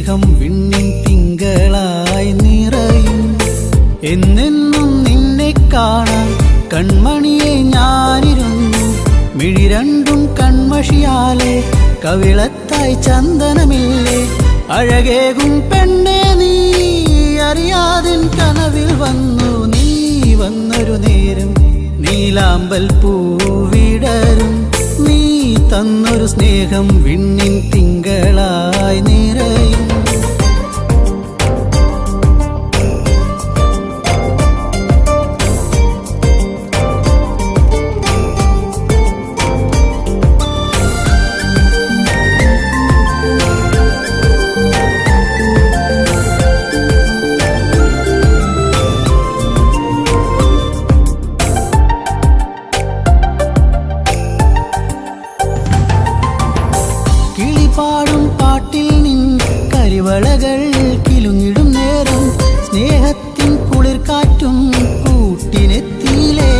സ്നേഹം വിണ്ണിൻ തിങ്കളായി നിറയും. എന്നെന്നും നിന്നെ കാണാൻ കൺമണിയെ ഞാനിരുന്നു. മിഴി രണ്ടും കൺമഷിയാലെ കവിളത്തായി ചന്ദനമില്ലേ. അഴകേകും പെണ്ണെ നീ അറിയാതിൻ കനവിൽ വന്നു. നീ വന്നൊരു നേരം നീലാമ്പൽ പൂവിടരും. നീ തന്നൊരു സ്നേഹം വിണ്ണിൻ തിങ്കളായി നിറയും. പാടും പാട്ടിൽ നിൻ കരിവളകൾ കിലുങ്ങിടും നേരം സ്നേഹത്തിൻ കുളിർക്കാറ്റും കൂട്ടിനെത്തിയിലേ.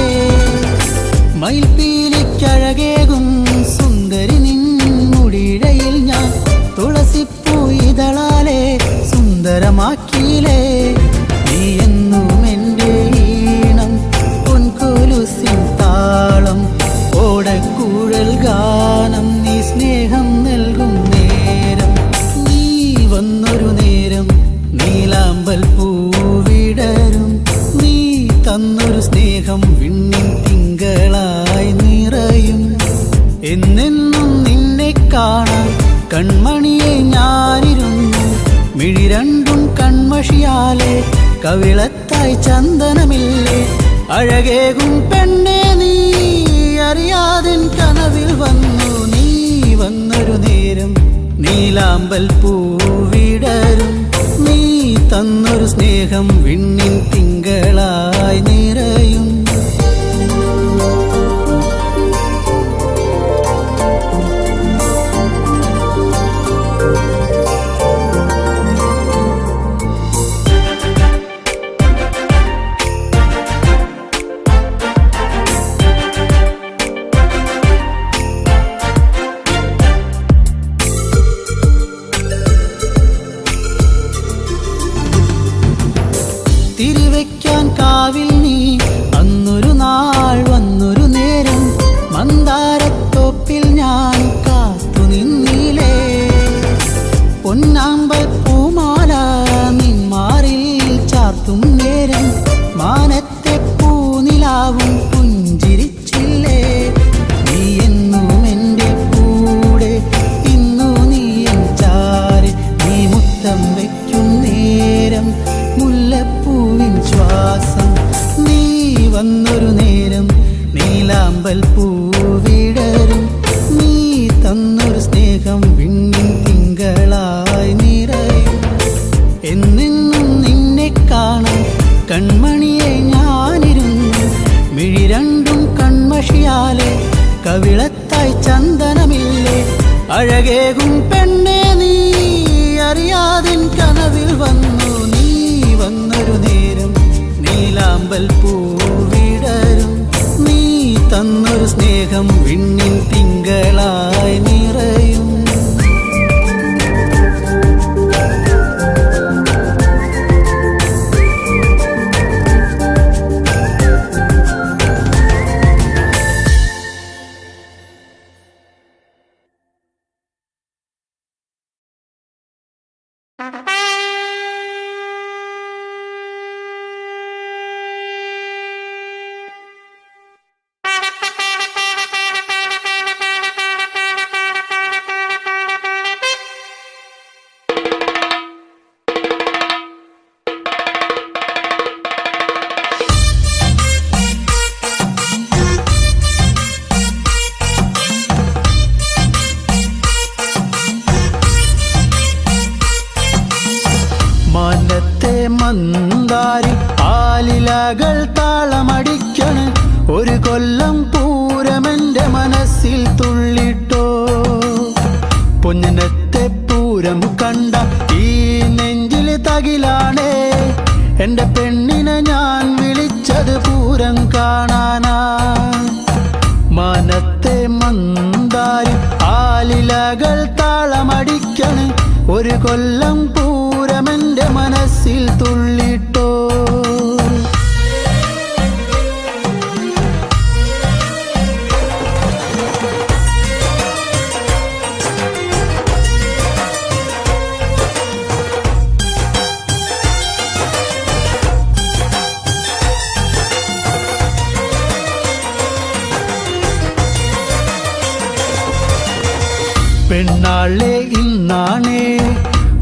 മയിൽപ്പീലിക്കഴകേകും സുന്ദരി നിൻ മുടിയിഴയിൽ ഞാൻ തുളസിപ്പൂ ഇതളാലെ സുന്ദരമാക്കിയിലേ. നീ എന്നും എൻ്റെ ഈണം പൊൻകൊലുസിൻ താളം ഓടക്കൂഴൽ ഗാനം. നീ സ്നേഹം നൽകും നേരം നീ വന്നൊരു നേരം നീലാമ്പൽ പൂവിടരും. നീ തന്നൊരു സ്നേഹം വിണ്ണിൻ തിങ്കളായി നിറയും. എന്നെന്നും നിന്നെ കാണാൻ കൺമണിയെ ഞാനിരുന്നു. മിഴി രണ്ടും കൺമഷിയാലെ കവിളത്തായി ചന്ദനമില്ലേ. അഴകേകും പെണ്ണെ നീ അറിയാതിൻ കനവിൽ വന്നു. നീ വന്നൊരു നേരം നീലാമ്പൽ പൂവിടരും. നീ തന്നൊരു സ്നേഹം വിണ്ണിൻ തിങ്കളായി നിറയും. തിരിവെക്കാൻ കാവിൽ നീ അന്നൊരു നാൾ വന്നൊരു നേരം മന്ദാരത്തോപ്പിൽ ഞാൻ കാത്തു നിന്നിലേ. പൊന്നാമ്പൽ പൂമാല നിന്മാറിൽ ചാർത്തും നേരം മാനത്തെ പൂനിലാവും പുഞ്ചിരിച്ചില്ലേ. നീ എന്നും എൻ്റെ കൂടെ ഇന്നു നീ എൻ ചാരി. നീ മുത്തം വയ്ക്കും നേരം മുല്ലപ്പൂവിൻ ശ്വാസം. നീ വന്നൊരു നേരം നീലാമ്പൽ പൂവിടരും. നീ തന്നൊരു സ്നേഹം വിണ്ണിൻ തിങ്കളായി നിറയും. എന്നെന്നും നിന്നെ കാണാൻ കൺമണിയെ ഞാനിരുന്നു. മിഴി രണ്ടും കൺമഷിയാലെ കവിളത്തായി ചന്ദനമില്ലേ. അഴകേകും പെണ്ണെ നീ അറിയാതിൻ കനവിൽ വന്നു. നീ വന്നൊരു നേരം നീലാമ്പൽ പൂവിടരും. നീ തന്നൊരു സ്നേഹം വിണ്ണിൻ തിങ്കളായി നിറയും. മന്ദാരി ആലിലകൾ താളമടിക്കണ്. ഒരു കൊല്ലം പൂരമെന്റെ മനസ്സിൽ തുള്ളിട്ടോ. പൊന്നനത്തെ പൂരം കണ്ട ഈ നെഞ്ചിൽ തകിലാണേ. എന്റെ പെണ്ണിനെ ഞാൻ വിളിച്ചത് പൂരം കാണാനാ. മാനത്തെ മന്ദാരി ആലിലകൾ താളമടിക്കണ്. ഒരു കൊല്ലം പൂരമെന്റെ മനസ്സിൽ തുള്ളിട്ടോ. പെണ്ണാളെ ഇന്നാണേ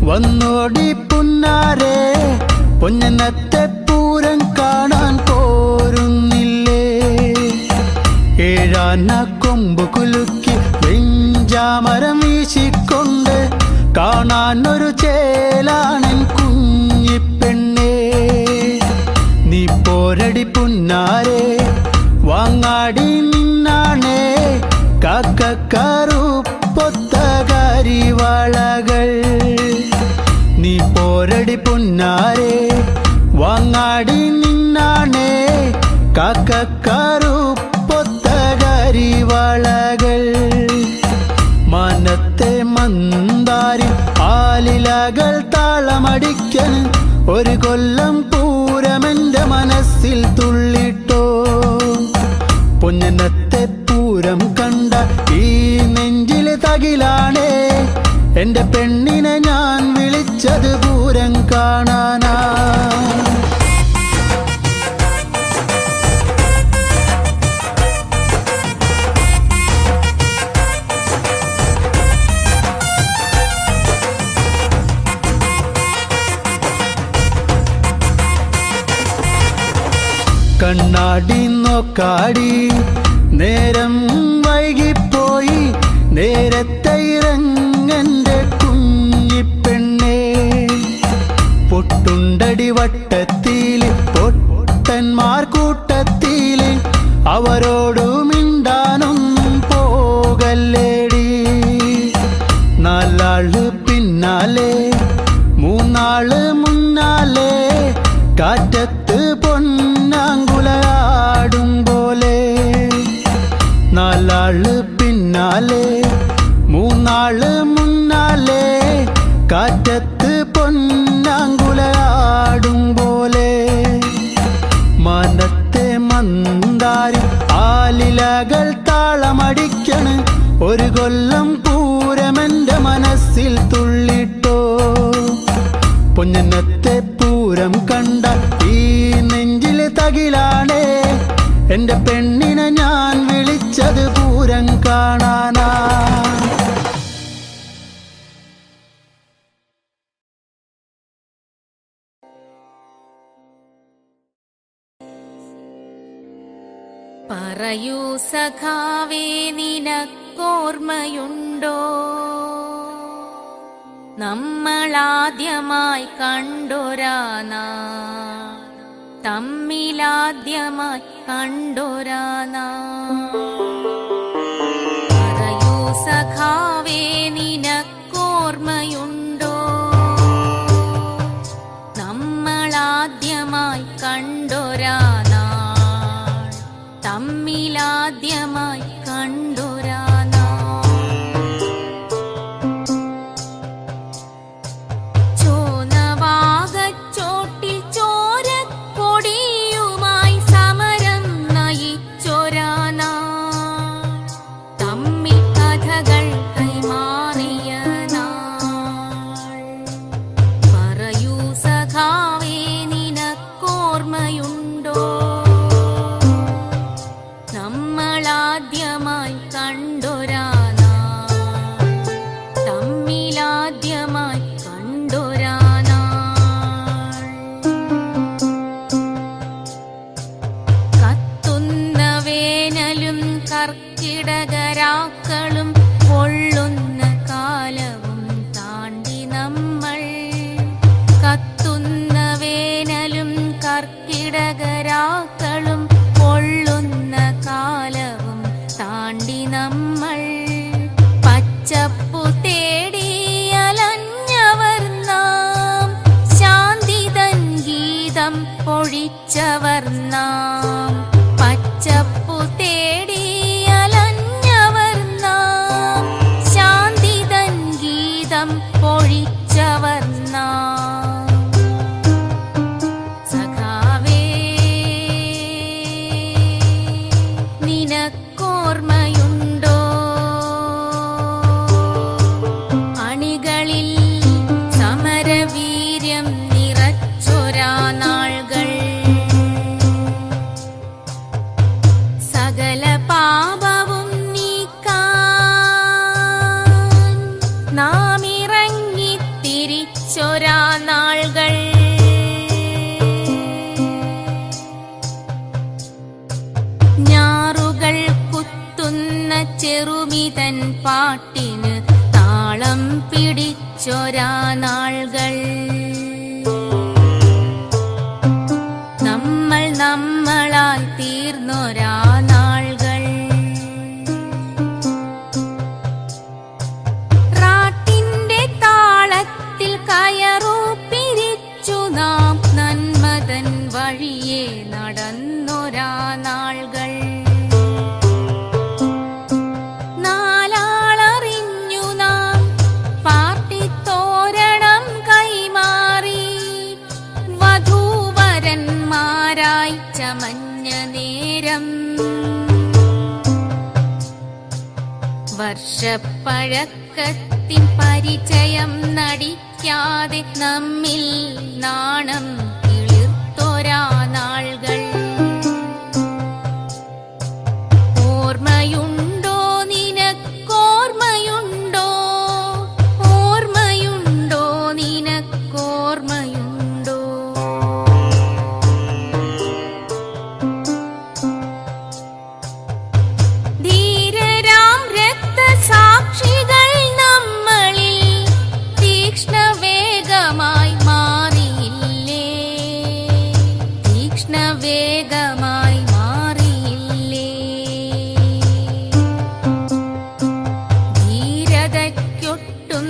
വന്നോടി പുന്നാരെ, പൊന്നനത്തെ പൂരം കാണാൻ പോരുന്നില്ലേ? ഏഴാന കൊമ്പ് കുലുക്കി വെഞ്ചാമരം വീശിക്കൊണ്ട് കാണാൻ ഒരു ചേലാണൻ കുഞ്ഞിപ്പെണ്ണേ. നീ പോരടി പുന്നാരെ, വാങ്ങാടി നിന്നാണേ കാക്കക്കാറുപ്പൊത്ത കരിവളകൾ. നീ പോരടി പുന്നാരെ, വാങ്ങാടി നിന്നാണേ കാക്കക്കാറുപ്പൊത്ത കരിവളകൾ. മനത്തെ മന്ദാരി ആലിലകൾ താളമടിക്കൻ ഒരു കൊല്ലം പൂരമെന്റെ മനസ്സിൽ തുള്ളിട്ടോ. പൊന്നനത്തെ പൂരം കണ്ട ഈ നെഞ്ചില് തകിലാണേ, എന്റെ പെണ്ണിനെ ഞാൻ വിളിച്ചത് പൂരം കാണാനാ. കണ്ണാടി നോക്കാടി നേരം വൈകിപ്പോയി, നേരത്തെ ഇറങ്ങന്റെ കുഞ്ഞിപ്പെണ്ണേ. പൊട്ടുണ്ടടി വട്ടത്തില് പൊട്ടന്മാർ കൂട്ടത്തില്, അവരോടു മിണ്ടാനൊന്നും പോകല്ലേടി. നാലാള് പിന്നാലെ മൂന്നാള് മുന്നാലെ, കാറ്റത്ത് പൊന്നാങ്കുലയാടും പോലെ. നാലാള് പിന്നാലെ മൂന്നാള് മുന്നാലെ, കാറ്റത്ത് പൊന്നാങ്കുലയാടും പോലെ. മനത്തെ മന്ദാരി ആലിലകൾ താളമടിക്കണ് ഒരു കൊല്ലം പൂരമെന്റെ മനസ്സിൽ തുള്ളിട്ടോ. പൊന്നനത്തെ പൂരം കണ്ട ഈ നെഞ്ചില് തകിലാണേ, എന്റെ പെണ്ണിനെ ഞാൻ വിളിച്ചത് പൂരം കാണാനാ. പറയൂ സഖാവേ നിനക്കോർമ്മയുണ്ടോ, നമ്മളാദ്യമായി കണ്ടൊരാ നാൾ, തമ്മിലാദ്യമായി കണ്ടൊരാ നാൾ. പറയൂ സഖാവേ നിനക്കോർമ്മയുണ്ടോ, നമ്മളാദ്യമായി കണ്ടൊരാ നാൾ, തമ്മിലാദ്യമായി കണ്ടൊരാ നാൾ. ചോനവാകച്ചോട്ടിൽ ചോരക്കൊടിയുമായി സമരം നയിച്ചൊരാ നാൾ, തമ്മിൽ കഥകൾ കൈമാറിയ നാൾ. പറയൂ സഖാവേ നിനക്കോർമ്മയുണ്ടോ, നമ്മളാദ്യമായി കണ്ടൊരാ നാൾ, തമ്മിലാദ്യമായി കണ്ടൊരാ നാൾ. കത്തുന്ന വേനലും കർക്കിടകരാക്കളും പൊള്ളുന്ന കാലവും താണ്ടി നമ്മൾ. കത്തുന്ന വേനലും കർക്കിടകരാക്കളും പൊള്ളുന്ന കാലവും താണ്ടി നമ്മൾ. പച്ചപ്പു തേടി അലഞ്ഞവർ നാം, ശാന്തി തൻ ഗീതം പൊഴിച്ചവർ നാം. പച്ചപ്പു തേടി അലഞ്ഞവർ നാം, ശാന്തി തൻ ഗീതം പൊഴിച്ച പിടിച്ചവർ നാം. സഖാവേ, നിനക്കോർമ്മയുണ്ടോ അണികളിൽ സമരവീര്യം നിറച്ചൊരാ നാൾകൾ? സകല പാപവും നീക്കാൻ നാം ഇറങ്ങി തിരിച്ചൊരാ നാൾകൾ. ഞാറുകൾ കുത്തുന്ന ചെറുമിതൻ പാട്ടിന് താളം പിടിച്ചൊരാ നാൾകൾ. നമ്മൾ നമ്മളായി തീർന്നൊരാ നാൾകൾ. റാട്ടിന്റെ താളത്തിൽ കയറു പിരിച്ചു നാം നന്മതൻ വഴിയെ നടന്നൊരാ നാൾകൾ. നാലാളറിഞ്ഞു നാം പാർട്ടിത്തോരണം കൈമാറി വധൂവരന്മാരായി ചമഞ്ഞ നേരം. വർഷപ്പഴക്കത്തിൻ പരിചയം നടിക്കാതെ നമ്മിൽ നാണം കിളിർത്തൊരാ നാൾകൾ. ഓർമ്മയുണ്ടോ നിനക്കോർമ്മയുണ്ടോ? ഓർമ്മയുണ്ടോ നിനക്കോർമ്മയുണ്ടോ? ധീരരാം രക്തസാക്ഷികൾ നമ്മളിൽ തീക്ഷ്ണവേഗമായി മാറിയില്ലേ? തീക്ഷ്ണവേഗമായി മാറിയില്ലേ? ധീരതയ്ക്കൊട്ടും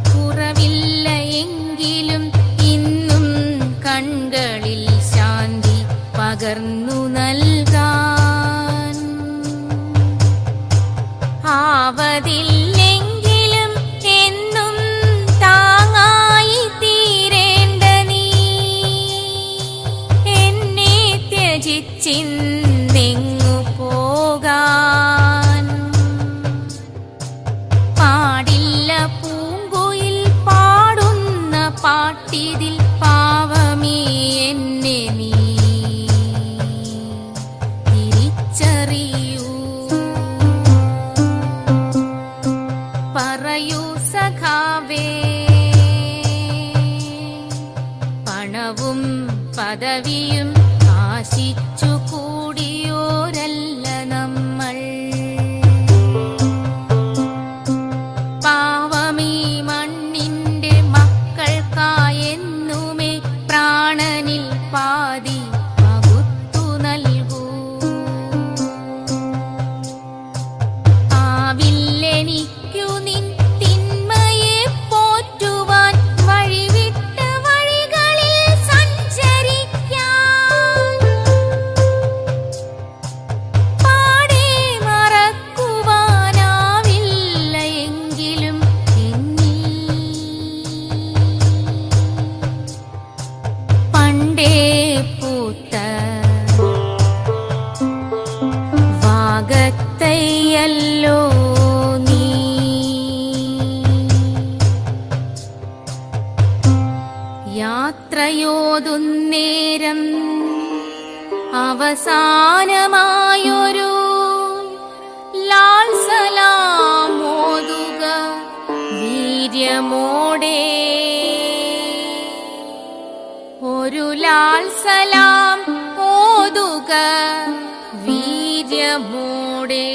കുറവില്ല എങ്കിലും ഇന്നും കൺകളിൽ ശാന്തി പകർന്നു നൽകാൻ ആവതില്ലെങ്കിലും എന്നും താങ്ങായി തീരേണ്ട നീ എന്നെ ത്യജിച്ചിന്നെങ്ങു പോകാൻ പാടില്ല. പൂങ്കുയിൽ പാടുന്ന പാട്ടിതിൽ പാവമേ എന്നെ നീ തിരിച്ചറിയൂ. പറയൂ സഖാവേ, പണവും പദവിയും ആശിച്ചു കൂടിയോരല്ല നമ്മൾ. പാവമീ മണ്ണിന്റെ മക്കൾക്കായെന്നുമേ പ്രാണനിൽ പാതി പകുത്തു നൽകൂ. ആവില്ലെനിക്കു നിൻ തിന്മയെ പോറ്റുവാൻ വഴിവിട്ട വഴികളിൽ സഞ്ചരിക്കാൻ. പാടെ മറക്കുവാനാവില്ല എങ്കിലും എന്നിൽ പണ്ടേ പൂത്ത വാഗത്തയ്യല്ലോ നീ. യാത്രയോതുന്നേരം അവസാനമായൊരു ലാൽ സലാം ഓതുക വീര്യമോടെ. ഒരു ലാൽ സലാം ഓതുക വീര്യമോടെ.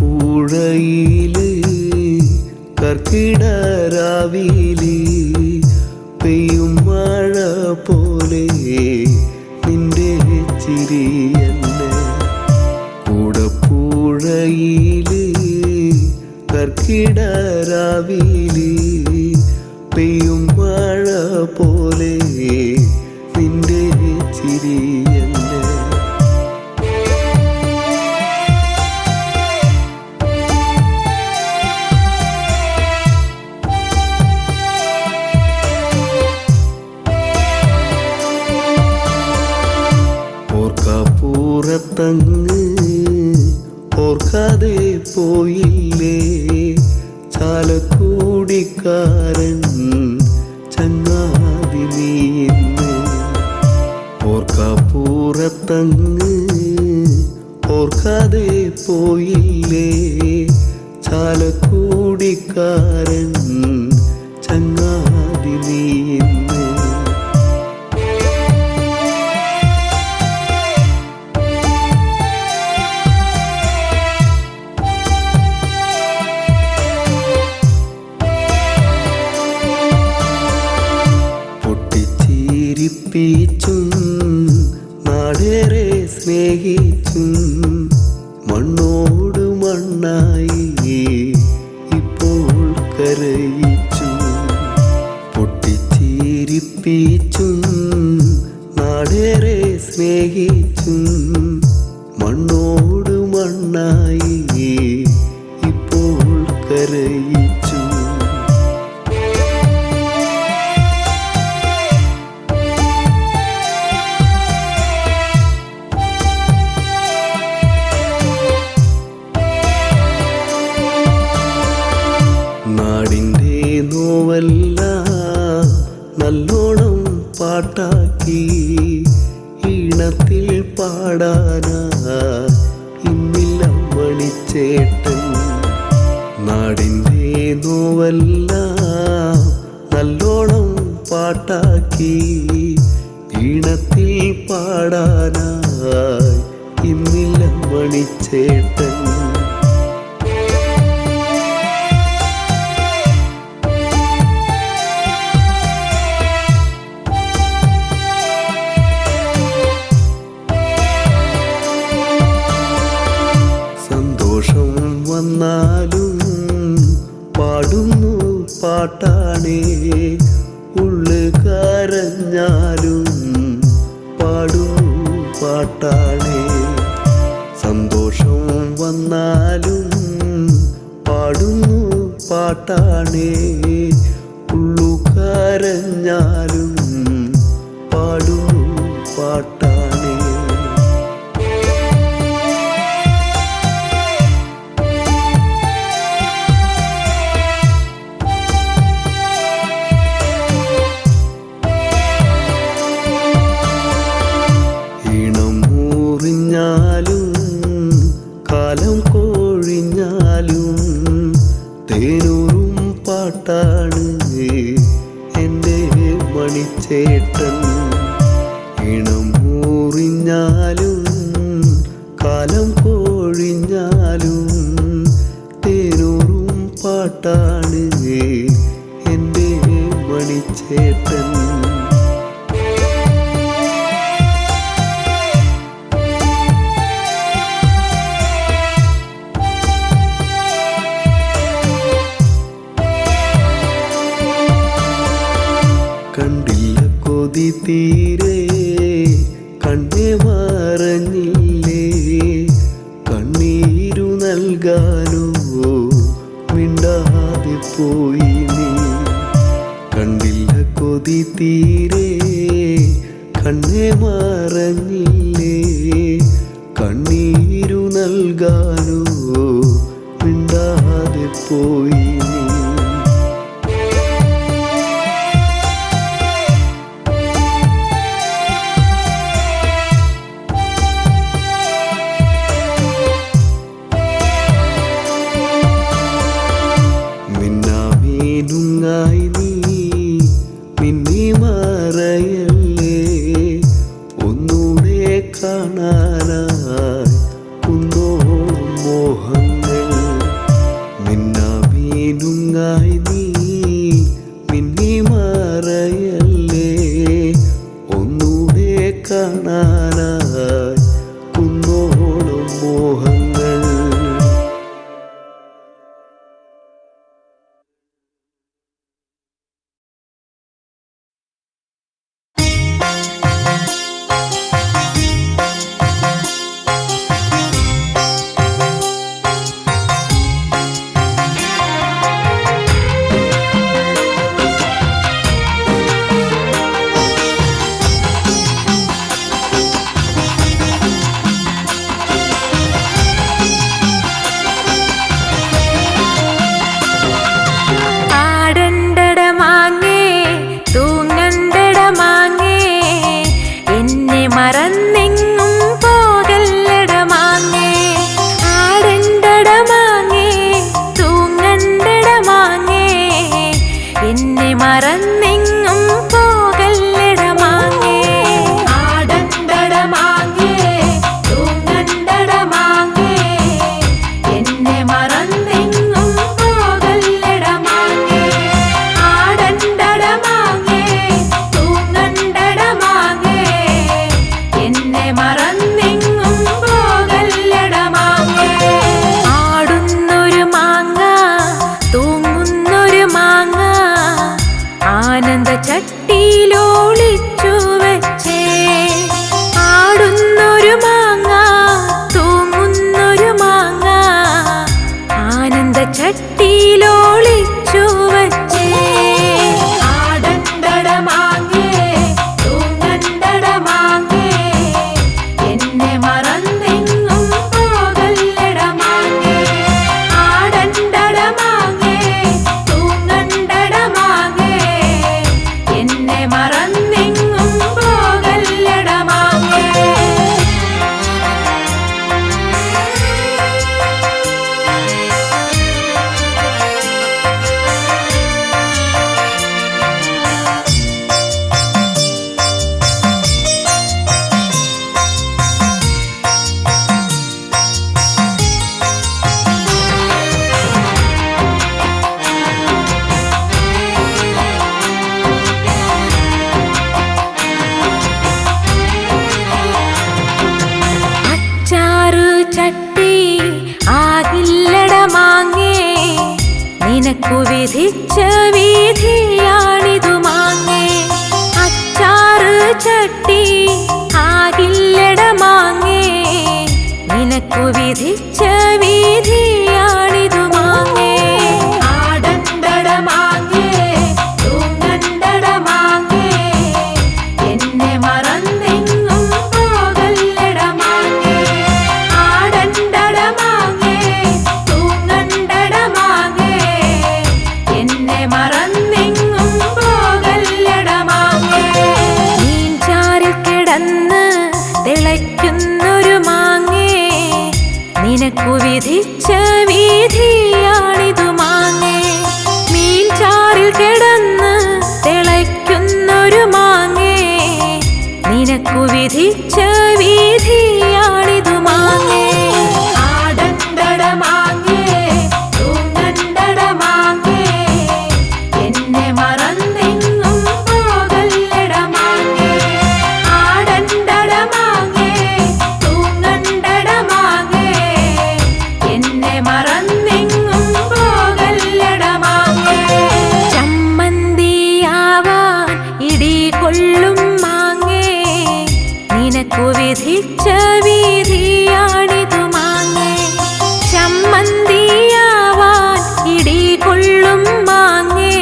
കൂടപ്പുഴയില് പോലെ നിന്റെ ചിരിയല്ലേ. ഓർക്കാപ്പൂറത്തങ്ങ് ഓർക്കാതെ പോയില്ലേ ചാലക്കുടിക്കാരൻ ചങ്ങാതി നീന്ന്. ഓർക്കാപ്പൂറത്തങ്ങ് ഓർക്കാതെ പോയില്ലേ ചാലക്കുടിക്കാരൻ ചങ്ങാതി നീന്ന്. ചിരിപ്പിച്ചും നാടേറെ സ്നേഹിച്ചും മണ്ണോട് മണ്ണായി ഇപ്പോൾ കരയിച്ചു. പൊട്ടിച്ചിരിപ്പിച്ചും നാടേറെ സ്നേഹിച്ചും മണ്ണോട് മണ്ണായി ഇപ്പോൾ കരയിച്ചു. നാടിൻ്റെ നോവെല്ലാം നല്ലോണം പാട്ടാക്കി ഈണത്തിൽ പാടാനാ ഇന്നില്ല മണിച്ചേട്ടൻ. നാടിൻ്റെ നോവെല്ലാം നല്ലോണം പാട്ടാക്കി ഈണത്തിൽ പാടാനായി ഇന്നില്ല മണിച്ചേട്ടൻ. സന്തോഷം വന്നാലും പാടുന്നു പാട്ടാണേ, ഉള്ളു കരഞ്ഞാലും പാടുന്നു പാട്ടാണേ. സന്തോഷം വന്നാലും പാടുന്നു പാട്ടാണേ, ഉള്ളു കരഞ്ഞാലും പാടുന്നു പാട്ടാണേ. കാലം കോഴിഞ്ഞാലും തേനൂറും പാട്ടാണ് എൻ്റെ മണിച്ചേട്ടൻ. ഇണം മൂറിഞ്ഞാലും കാലം കോഴിഞ്ഞാലും തേനൂറും പാട്ടാണ് എൻ്റെ മണിച്ചേട്ടൻ. കണ്ടില്ല കൊതി തീരെ കണ്ണേ മറഞ്ഞില്ലേ, കണ്ണീരു നൽകാനോ മിണ്ടാതെ പോയി നീ. കണ്ടില്ല കൊതി തീരെ കണ്ണേ മറഞ്ഞില്ലേ, കണ്ണീരു നൽകാനോ മിണ്ടാതെ പോയി നീ. മിന്നാമീനുങ്ങായി നീ മിന്നി മറയല്ലേ, ഒന്നൂടെ കാണാനായി കുന്നോളം മോഹങ്ങൾ. മിന്നാമീനുങ്ങായി നീ മിന്നി മറയല്ലേ, ഒന്നൂടെ കാണാനായി കുന്നോളം മോഹങ്ങൾ. നിനക്കു വിധിച്ച വിധിയാണിതു മാങ്ങേ. അച്ചാറ് ചട്ടി ആകില്ലട മാങ്ങേ, നിനക്കു വിധിച്ച വിധിയാണിതു മാങ്ങേ. ആടണ്ടട മാങ്ങേ, തൂങ്ങണ്ടട മാങ്ങേ, എന്നെ മറന്നെങ്ങും പോകല്ലട മാങ്ങേ. ആടണ്ടട മാങ്ങേ, തൂങ്ങണ്ടട മാങ്ങേ, എന്നെ മറന്നെങ്ങും പോകല്ലട മാങ്ങേ. മീൻചാറിൽ കിടന്ന് തിളയ്ക്കുന്നൊരു മാങ്ങേ, നിനക്കു വിധിച്ച വിധിയാണിതു മാങ്ങേ. മീൻചാറിൽ കിടന്ന് തിളയ്ക്കുന്നൊരു മാങ്ങേ, നിനക്കു വിധിച്ച വിധിയാണിതു മാങ്ങേ. ആടണ്ടട മാങ്ങേ, തൂങ്ങണ്ടട മാങ്ങേ, എന്നെ മറന്നെങ്ങും പോകല്ലട മാങ്ങേ. ആടണ്ടട മാങ്ങേ, തൂങ്ങണ്ടട മാങ്ങേ, എന്നെ മറന്നെങ്ങും പോകല്ലട മാങ്ങേ. ചമ്മന്തിയാവാൻ ഇടി കൊള്ളും മാങ്ങേ, നിനക്കു വിധിച്ച വിധിയാണിതു മാങ്ങേ. ചമ്മന്തിയാവാൻ ഇടി കൊള്ളും മാങ്ങേ,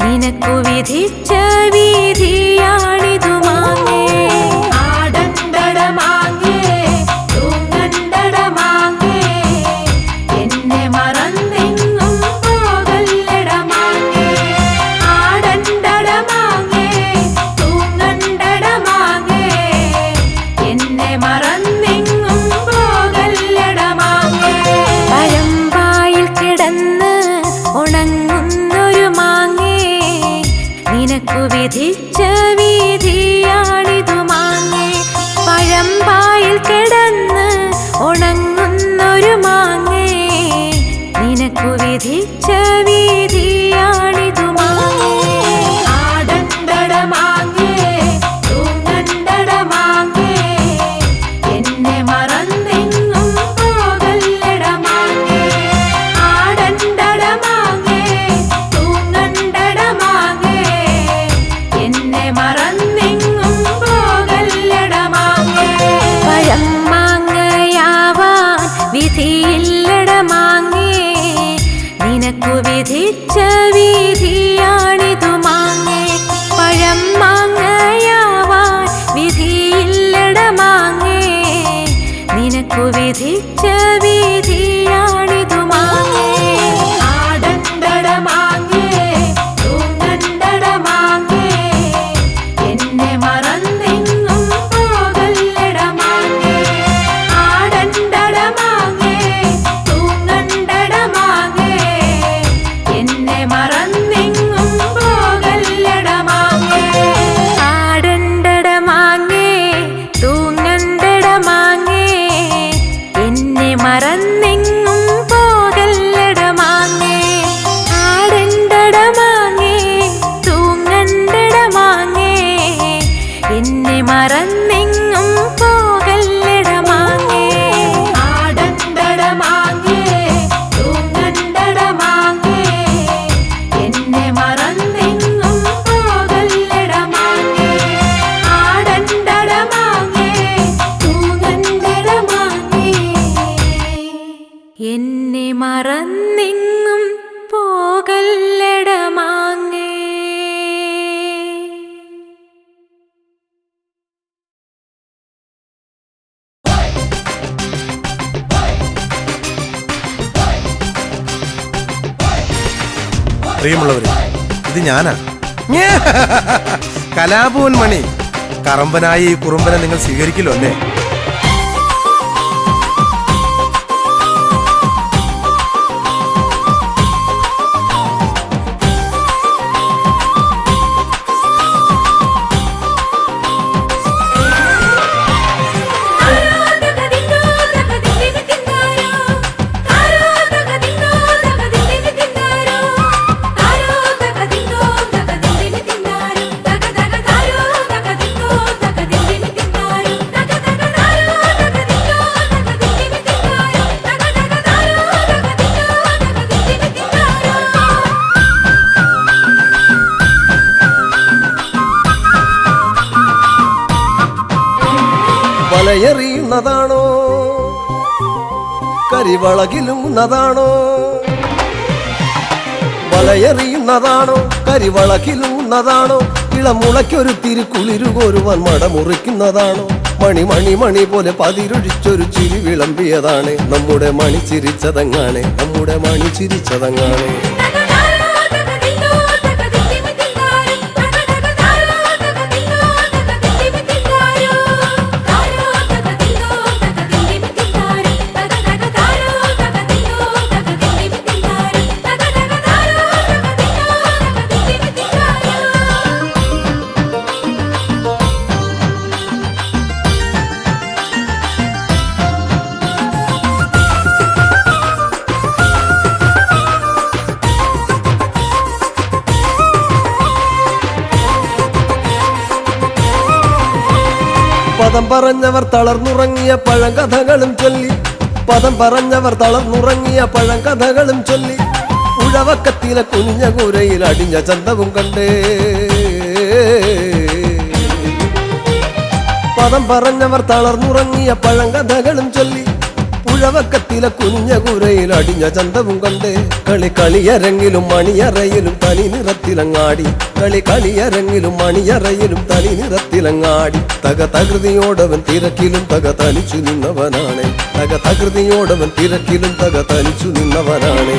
നിനക്കു വിധിച്ച വിധിയാണിതു മാങ്ങേ. ആടണ്ടട മാങ്ങേ, തൂങ്ങണ്ടട മാങ്ങേ, എന്നെ മറന്നെങ്ങും പോകല്ലട മാങ്ങേ. ആടണ്ടട മാങ്ങേ, തൂങ്ങണ്ടട മാങ്ങേ, എന്നെ മറന്നെങ്ങും പോകല്ലട മാങ്ങേ. പഴമ്പായിൽ കിടന്ന് ഉണങ്ങുന്നൊരു മാങ്ങേ, നിനക്കു വിധിച്ച വിധിയാണിതു മാങ്ങേ. പഴമ്പായിൽ കിടന്ന് ഉണങ്ങുന്നൊരു മാങ്ങേ, നിനക്കു വിധിച്ച വിധിയാണിതു മാങ്ങേ. ആടണ്ടട മാങ്ങേ, തൂങ്ങണ്ടട മാങ്ങേ, എന്നെ മറന്നെങ്ങും പോകല്ലട മാങ്ങേ. ആടണ്ടട മാങ്ങേ, തൂങ്ങണ്ടട മാങ്ങേ, എന്നെ മറന്നെങ്ങും പോകല്ലട മാങ്ങേ. പഴം മാങ്ങയാവാൻ വിധിയില്ലട മാങ്ങേ, നിനക്കു വിധിച്ച വിധിയാണിതു മാങ്ങേ. പഴം മാങ്ങയാവാൻ വിധിയില്ലട മാങ്ങേ, നിനക്കു വിധിച്ച വിധിയാണിതു മാങ്ങേ. ആടണ്ടട മാങ്ങേ, തൂങ്ങണ്ടട മാങ്ങേ, എന്നെ മറന്നെങ്ങും പോകല്ലട മാങ്ങേ. ആടണ്ടട മാങ്ങേ, തൂങ്ങണ്ടട മാങ്ങേ, എന്നെ മറന്നെങ്ങും പോകല്ലട മാങ്ങേ. ആടണ്ടട മാങ്ങേ, തൂങ്ങണ്ടട മാങ്ങേ, എന്നെ മറന്നെങ്ങും പോകല്ലട മാങ്ങേ. ആടണ്ടട മാങ്ങേ, തൂങ്ങണ്ടട മാങ്ങേ, എന്നെ മറന്നെങ്ങും പോകല്ലട മാങ്ങേ. ആടണ്ടട മാങ്ങേ, തൂങ്ങണ്ടട മാങ്ങേ, എന്നെ മറന്നെങ്ങും പോകല്ലട മാങ്ങേ. ആടണ്ടട മാങ്ങേ, തൂങ്ങണ്ടട മാങ്ങേ, എന്നെ മറന്നെങ്ങും പോകല്ലട മാങ്ങേ. പ്രിയമുള്ളവരെ, ഇത് ഞാനാ കലാഭവൻ മണി. കറമ്പനായ ഈ കുറുമ്പനെ നിങ്ങൾ സ്വീകരിക്കില്ലോ അല്ലേ? Da വലയെറിയുന്നതാണോ കരിവളകിലുന്നതാണോ വലയെറിയുന്നതാണോ കരിവളകിലുന്നതാണോ ഇളമുളയ്ക്കൊരു തിരുക്കുളിരുകോരുവാൻ മടമുറിക്കുന്നതാണോ മണി മണി മണി പോലെ പതിരൊഴിച്ചൊരു ചിരി വിളമ്പിയതാണ് നമ്മുടെ മണി ചിരിച്ചതങ്ങാണ് നമ്മുടെ മണി ചിരിച്ചതങ്ങാണ് പദം പറഞ്ഞവർ തളർന്നുറങ്ങിയ പഴങ്കഥകളും ചൊല്ലി പദം പറഞ്ഞവർ തളർന്നുറങ്ങിയ പഴങ്കഥകളും ചൊല്ലി ഉഴവക്കത്തിലെ കുനിഞ്ഞ കൂരയിൽ അടിഞ്ഞ ചന്തവും കണ്ടേ പദം പറഞ്ഞവർ തളർന്നുറങ്ങിയ പഴങ്കഥകളും ചൊല്ലി ഉഴവക്കത്തിലെ കുനിഞ്ഞ കൂരയിൽ അടിഞ്ഞ ചന്തവും കണ്ടേ കളിയരങ്ങിലും മണിയറയിലും തനി നിറത്തിലങ്ങാടി കളിയരങ്ങിലും മണിയറയിലും തനി നിറത്തിലങ്ങാടി തകൃതിയോടവൻ തിരക്കിലും തനിച്ചു നിന്നവനാണ് തകൃതിയോടവൻ തിരക്കിലും തനിച്ചു നിന്നവനാണ്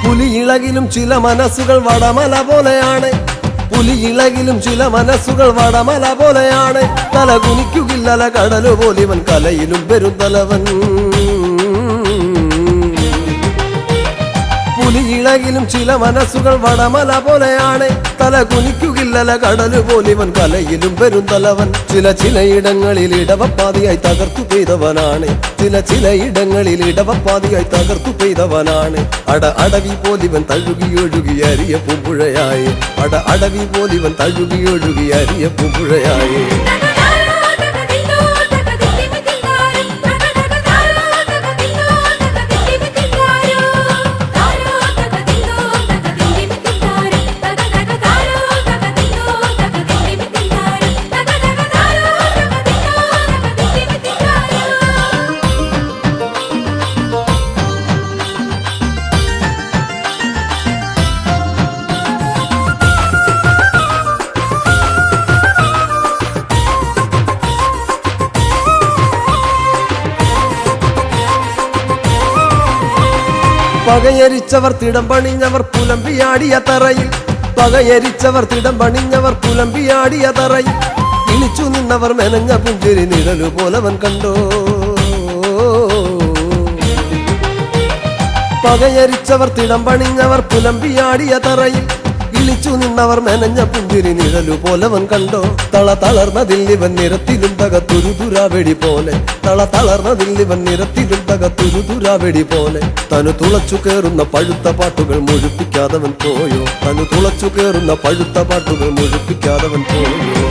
പുലിയിളകിലും ചില മനസ്സുകൾ വടമല പോലെയാണ് പുലിയിളകിലും ചില മനസ്സുകൾ വടമല പോലെയാണ് തല കുനിക്കുകില്ലല കടലു പോലിവൻ കലയിലും പെരുന്തലവൻ പുലിയിളകിലും ചില മനസ്സുകൾ വടമല പോലെയാണ് തല കുനിക്കുകില്ലല കടലു പോലിവൻ കലയിലും പെരുന്തലവൻ ചിലയിടങ്ങളിൽ ഇടവപ്പാതിയായി തകർത്തു പെയ്തവനാണ് ചിലയിടങ്ങളിൽ ഇടവപ്പാതിയായി തകർത്തു പെയ്തവനാണ് അടവി പോലിവൻ തഴുകിയൊഴുകി അരിയ പൂമ്പുഴയായി അടവി പോലിവൻ തഴുകിയൊഴുകി അരിയ പൂമ്പുഴയായി പകയരിച്ചവർ തിടം പണിഞ്ഞവർ പുലമ്പിയാടിയ തറയിൽ പകയരിച്ചവർ തിടം പണിഞ്ഞവർ പുലമ്പിയാടിയ തറയിൽ ഇളിച്ചു നിന്നവർ മെനഞ്ഞ പുഞ്ചിരി നിഴലു പോലവൻ കണ്ടോ പകയരിച്ചവർ തിടം പണിഞ്ഞവർ പുലമ്പിയാടിയ തറയിൽ ഇളിച്ചു നിന്നവർ മെനഞ്ഞ പുഞ്ചിരി നിഴലു പോലവൻ കണ്ടോ തളർന്നതിൽ ഇവൻ നിരത്തിലും തകത്തുരുതുരാവെടി പോലെ തളർന്നതിൽ ഇവൻ നിരത്തിലും തകത്തുരുതുരാവെടി പോലെ തനു തുളച്ചു കേറുന്ന പഴുത്ത പാട്ടുകൾ മുഴുപ്പിക്കാതവൻ പോയോ തനു തുളച്ചു കേറുന്ന പഴുത്ത പാട്ടുകൾ മുഴുപ്പിക്കാതവൻ പോയോ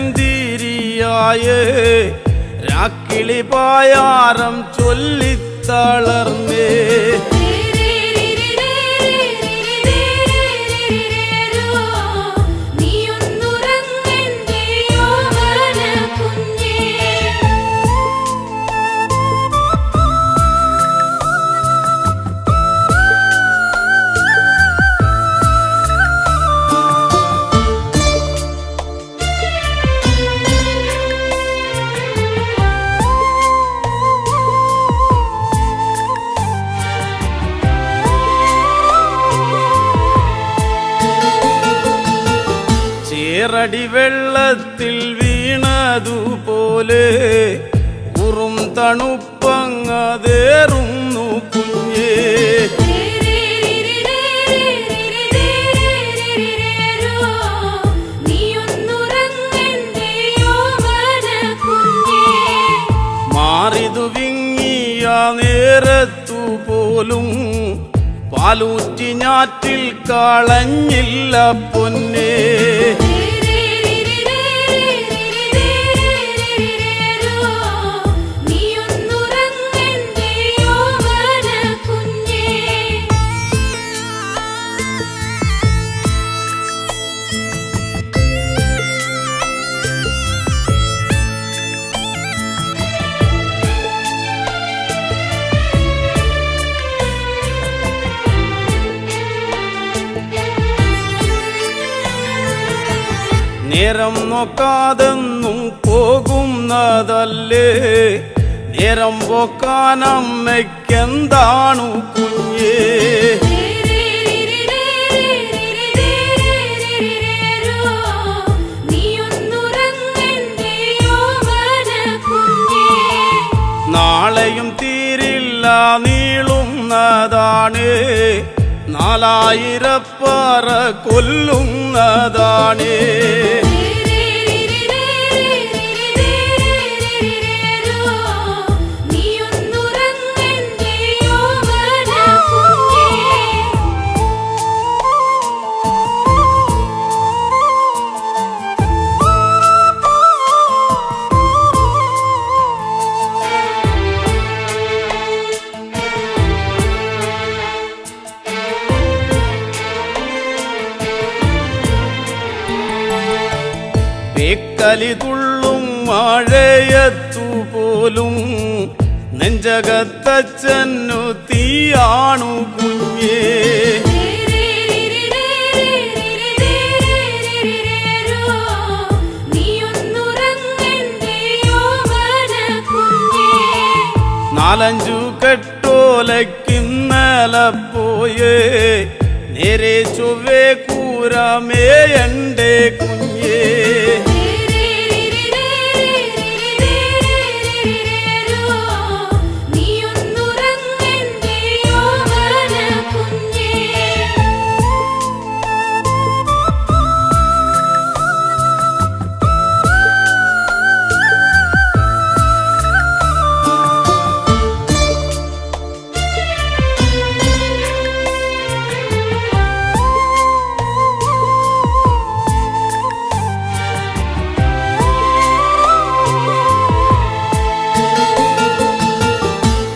കരിന്തിരിയായേ രാക്കിളി പായാരം ചൊല്ലിത്തളർന്നേ ചേറടി വെള്ളത്തിൽ വീണതുപോലെ ഉറും തണുപ്പങ്ങതേറുന്നു കുഞ്ഞേ മാറിതു വിങ്ങിയ നേരത്തു പോലും പാലൂറ്റി ഞാറ്റിൽ കളഞ്ഞില്ല പൊന്നേ നേരം നോക്കാതെന്നും പോകുന്നതല്ലേ നേരം പോക്കാനമ്മയ്ക്കെന്താണു കുഞ്ഞേ നാളെയും തീരില്ല നീളുന്നതാണ് 4000 പറ കൊല്ലുന്നതാണ് പേക്കലി തുള്ളും മഴയത്തു പോലും നെഞ്ചകത്തച്ഛനു തീയാണു കുഞ്ഞേ നാലഞ്ചു കെട്ടോലക്കിന്നല പോയേ നേരെ ചൊവ്വേ കൂരമേയണ്ടേ കുഞ്ഞേ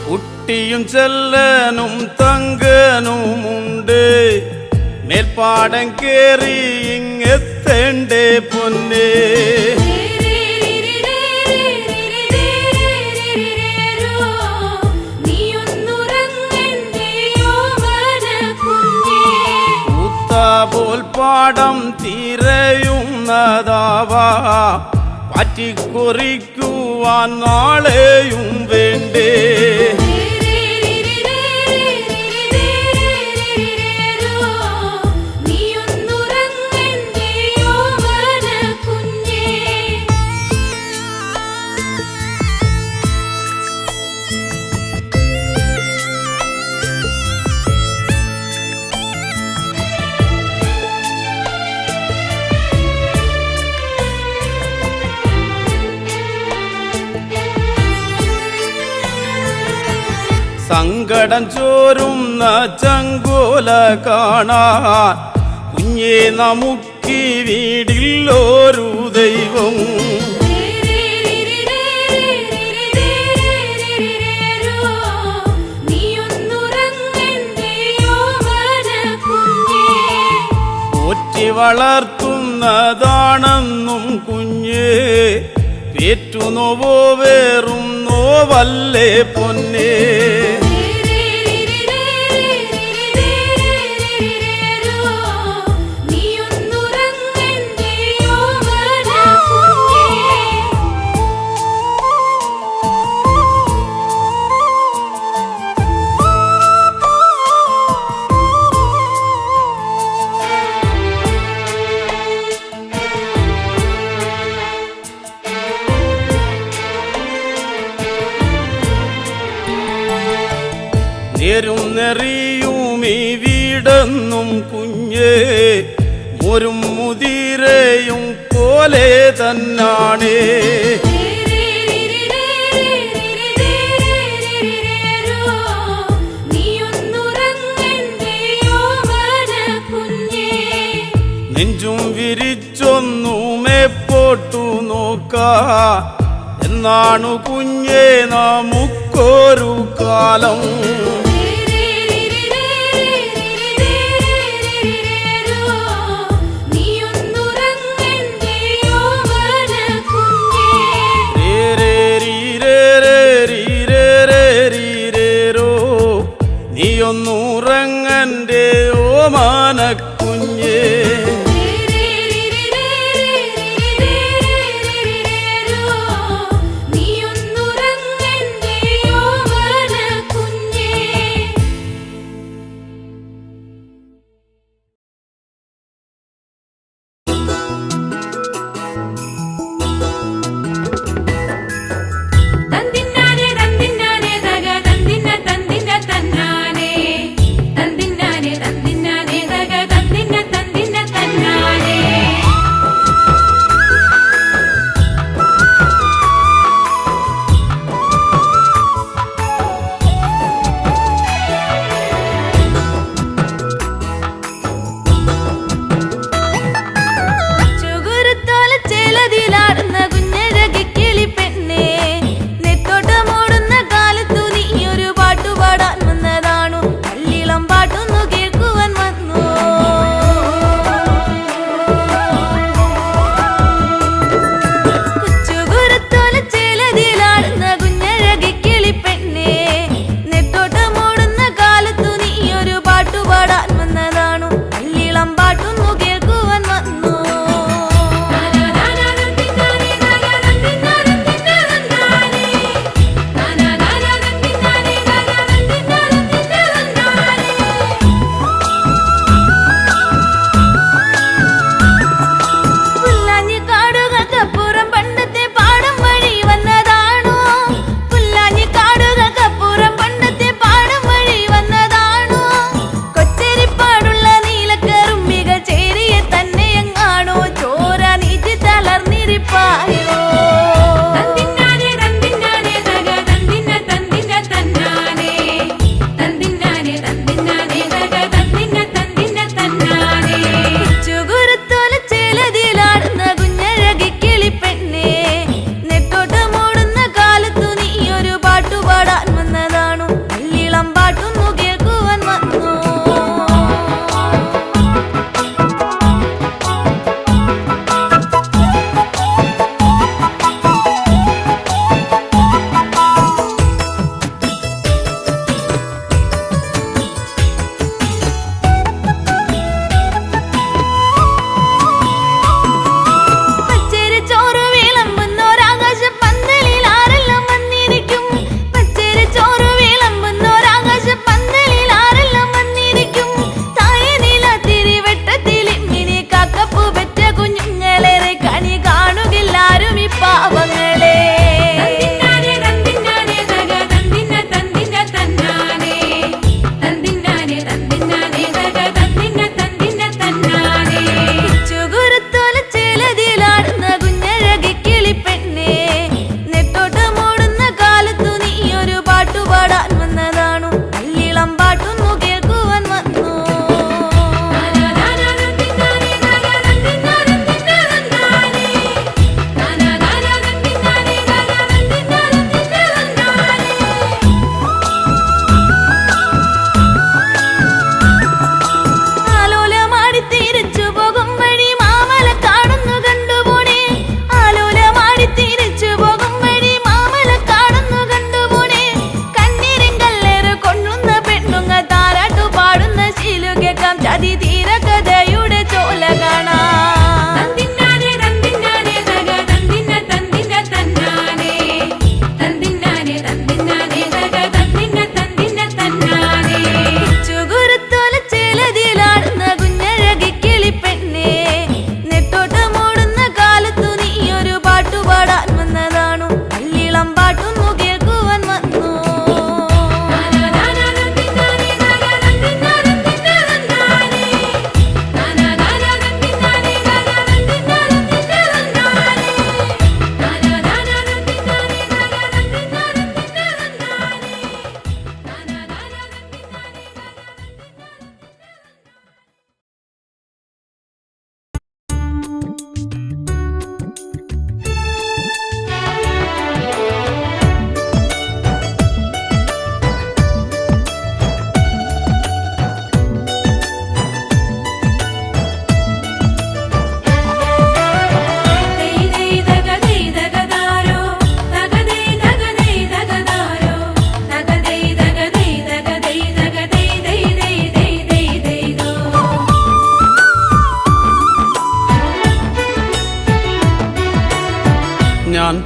കുട്ടിയും ചെല്ലനും തങ്കനുമുണ്ട് മേൽപ്പാടം കേറി ഇങ്ങെത്തേണ്ടേ പൊന്നേ പോൽ പാടം തിരയുന്നതാവാ പാറ്റിക്കുറിക്കുവാൻ നാളെയും വേണ്ടേ സങ്കടം ചോരുന്ന ചങ്കോല കാണാൻ കുഞ്ഞേ നമുക്കി വീടില്ലൊരു ദൈവം. പോറ്റി വളർത്തുന്നതാണെന്നും കുഞ്ഞേ, പേറ്റു നോവോ വേറും നോവല്ലേ പൊന്നേ. നേരും നെറിയും ഈ വീടെന്നും കുഞ്ഞേ, ഒരു മുതിരയും പോലെ തന്നാണേ. നെഞ്ചും വിരിച്ചൊന്നുമേ പോട്ടു നോക്കാ, എന്നാണു കുഞ്ഞേ നമുക്കൊരു കാലം. നീയൊന്നുറങ്ങന്റെ ഓമാനക്കുഞ്ഞേ. നീയൊന്നുറങ്ങന്റെ ഓമന കുഞ്ഞേ.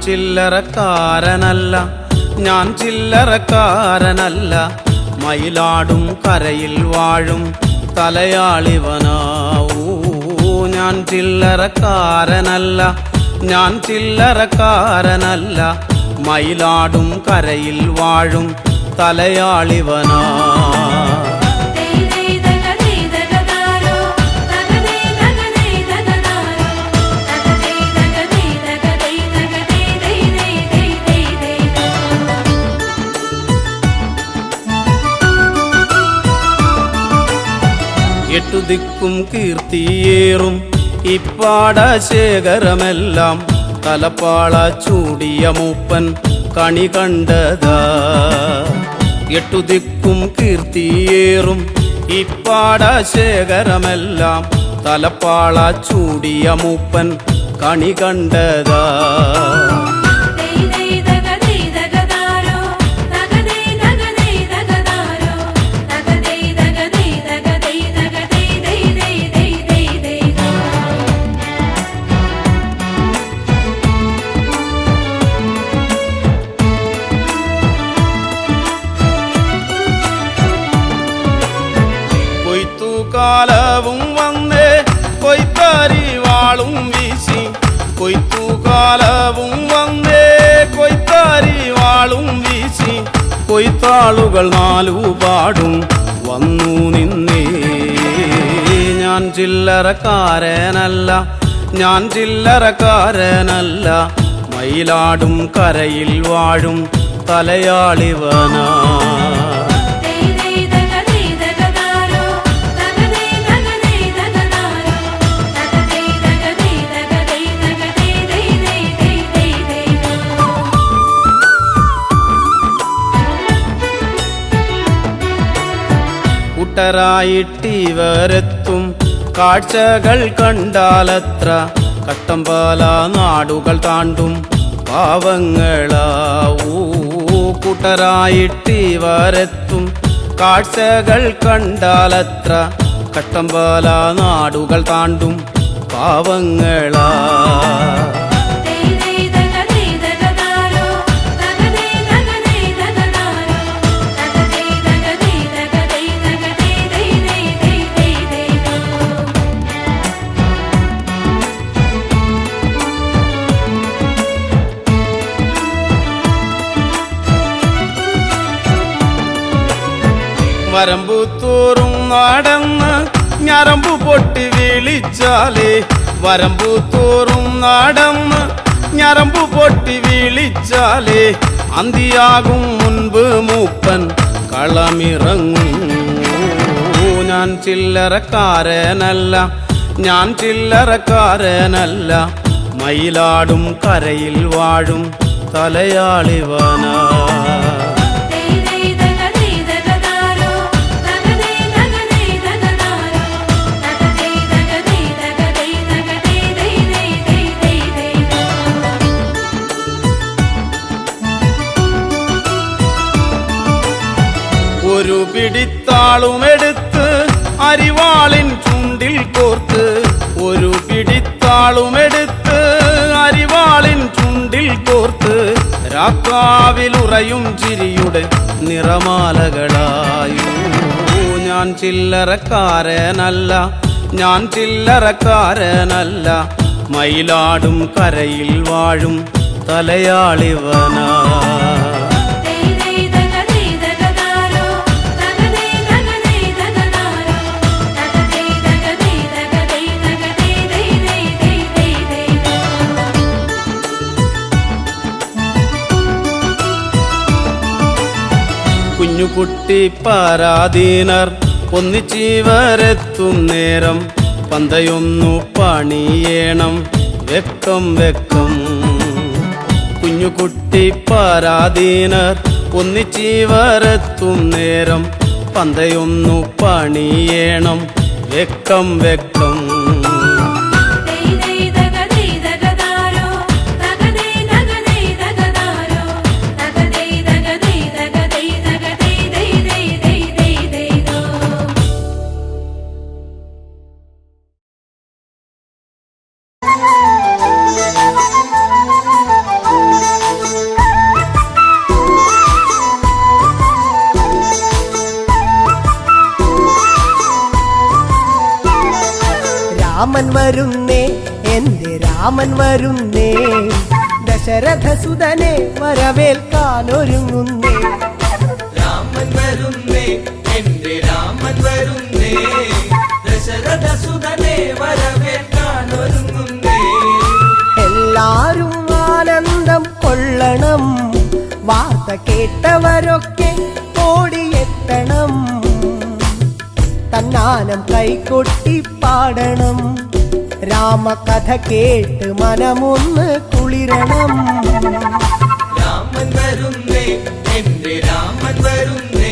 ചില്ലറക്കാരനല്ല, ഞാൻ ചില്ലറക്കാരനല്ല, മയിലാടും കരയിൽ വാഴും തലയാളിവനാവൂ. ഞാൻ ചില്ലറക്കാരനല്ല, ഞാൻ ചില്ലറക്കാരനല്ല, മയിലാടും കരയിൽ വാഴും തലയാളിവനാ. എട്ടു ദിക്കും കീർത്തിയേറും ഇപ്പാടശേഖരമെല്ലാം തലപ്പാള ചൂടിയ മൂപ്പൻ കണി കണ്ടതാ. എട്ടു ദിക്കും കീർത്തിയേറും ഇപ്പാടശേഖരമെല്ലാം തലപ്പാള ചൂടിയ മൂപ്പൻ കണി കണ്ടതാ. കൊയ്ത്തുകാലവും വന്നേ കൊയ്ത്താരി വാളും വീശി, കൊയ്ത്തുകാലവും വന്നേ കൊയ്ത്താരി വാളും വീശി, കൊയ്ത്താളുകൾ നാലുപാടും വന്നു നിന്നേ. ഞാൻ ചില്ലറക്കാരനല്ല, ഞാൻ ചില്ലറക്കാരനല്ല, മയിലാടും കരയിൽ വാഴും തലയാളിവനാ. കൂട്ടരായിട്ടിവരെത്തും കാഴ്ചകൾ കണ്ടാലത്ര, കട്ടമ്പാല നാടുകൾ താണ്ടും പാവങ്ങളാവൂ. കൂട്ടരായിട്ടിവരെത്തും കാഴ്ചകൾ കണ്ടാലത്ര, കട്ടമ്പാല നാടുകൾ താണ്ടും പാവങ്ങളാ. വരമ്പു തോറും നടന്ന് ഞരമ്പു പൊട്ടി വിളിച്ചാലേ, വരമ്പു തോറും നടന്ന് ഞരമ്പു പൊട്ടി വിളിച്ചാലേ, അന്തിയാകും മുൻപ് മൂപ്പൻ കളമിറങ്ങും. ഞാൻ ചില്ലറക്കാരനല്ല, ഞാൻ ചില്ലറക്കാരനല്ല, മയിലാടും കരയിൽ വാഴും തലയാളിവനാ. ഒരു പിടിത്താളുമെടുത്ത് അരിവാളിൻ ചുണ്ടിൽ കോർത്ത്, ഒരു പിടിത്താളുമെടുത്ത് അരിവാളിൻ ചുണ്ടിൽ കോർത്ത്, രാക്കാവിലുറയും ചിരിയുടെ നിറമാലകളായൂ. ഞാൻ ചില്ലറക്കാരനല്ല, ഞാൻ ചില്ലറക്കാരനല്ല, മയിലാടും കരയിൽ വാഴും തലയാളിവനാ. കുഞ്ഞുകുട്ടി പരാധീനർ ഒന്നിച്ചിവരെത്തും നേരം, പന്തയൊന്നു പണിയേണം വെക്കം വെക്കം. കുഞ്ഞുകുട്ടി പരാധീനർ ഒന്നിച്ചിവരെത്തും നേരം, പന്തയൊന്നു പണിയേണം വെക്കം വെക്കം. രാമൻ വരുന്നേ, എന്റെ രാമൻ വരുന്നേ, ദശരഥസുതനെ വരവേൽക്കാനൊരുങ്ങുന്നേ. രാമൻ വരുന്നേ, എന്റെ രാമൻ വരുന്നേ, ദശരഥസുതനെ വരവേൽക്കാനൊരുങ്ങുന്നേ. എല്ലാരും ആനന്ദം കൊള്ളണം, വാർത്ത കേട്ടവരൊക്കെ ഓടിയെത്തണം, തന്നാനം കൈകൊട്ടി പാടണം, രാമകഥ കേട്ട് മനമൊന്ന് കുളിരണം. രാമൻ വരുന്നേ, എന്റെ രാമൻ വരുന്നേ,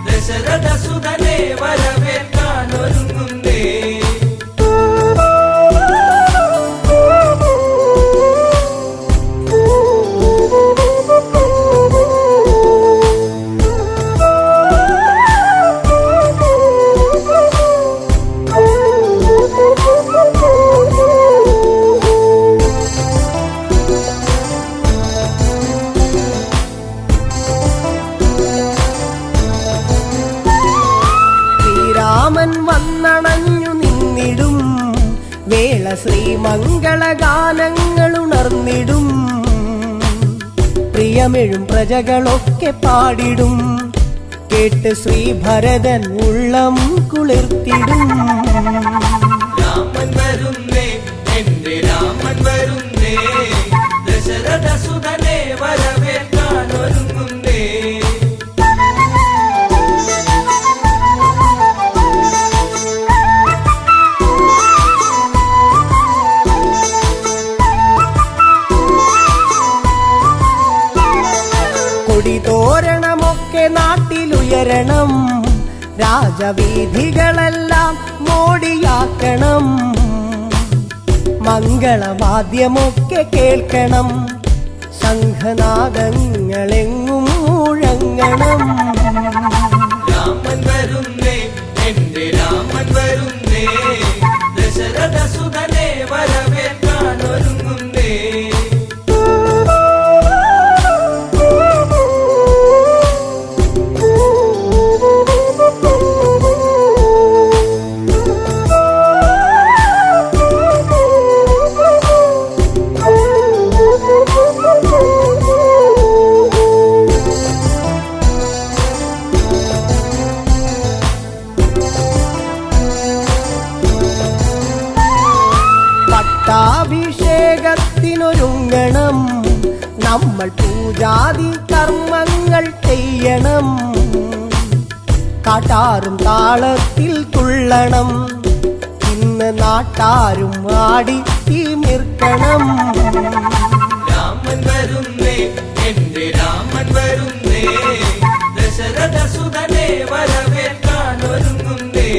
ദശരഥസുതനെ വരവേൽക്കാനൊരുങ്ങുന്നേ. ശ്രീരാമൻ വന്നണഞ്ഞു നിന്നിടും വേള ശ്രീമംഗളഗാനങ്ങൾ ഉണർന്നിടും, പ്രിയമെഴും പ്രജകളൊക്കെ പാടിടും, കേട്ട് ശ്രീഭരതൻ ഉള്ളം കുളിർത്തിടും. രാമൻ വരുന്നേ, എന്റെ രാമൻ വരുന്നേ, ദശരഥസുതനെ വരവേൽക്കാനൊരുങ്ങുന്നേ. കൊടിതോരണമൊക്കെ നാട്ടിലുയരണം, രാജവീഥികളെല്ലാം മോടിയാക്കണം, മംഗളവാദ്യമൊക്കെ കേൾക്കണം, ശംഖനാദങ്ങളെങ്ങും മുഴങ്ങണം. രാമൻ വരുന്നേ, എന്റെ രാമൻ വരുന്നേ, ദശരഥസുതനെ വരവേൽക്കാനൊരുങ്ങുന്നേ. പട്ടാഭിഷേകത്തിനൊരുങ്ങണം, നമ്മൾ പൂജാതി കർമ്മങ്ങൾ ചെയ്യണം, കാട്ടാറും താളത്തിൽ തുള്ളണം, ഇന്ന് നാട്ടാരും ആടി തിമിർക്കണം. രാമൻ വരുന്നേ, എന്റെ രാമൻ വരുന്നേ, ദശരഥസുതനെ വരവേൽക്കാനൊരുങ്ങുന്നേ.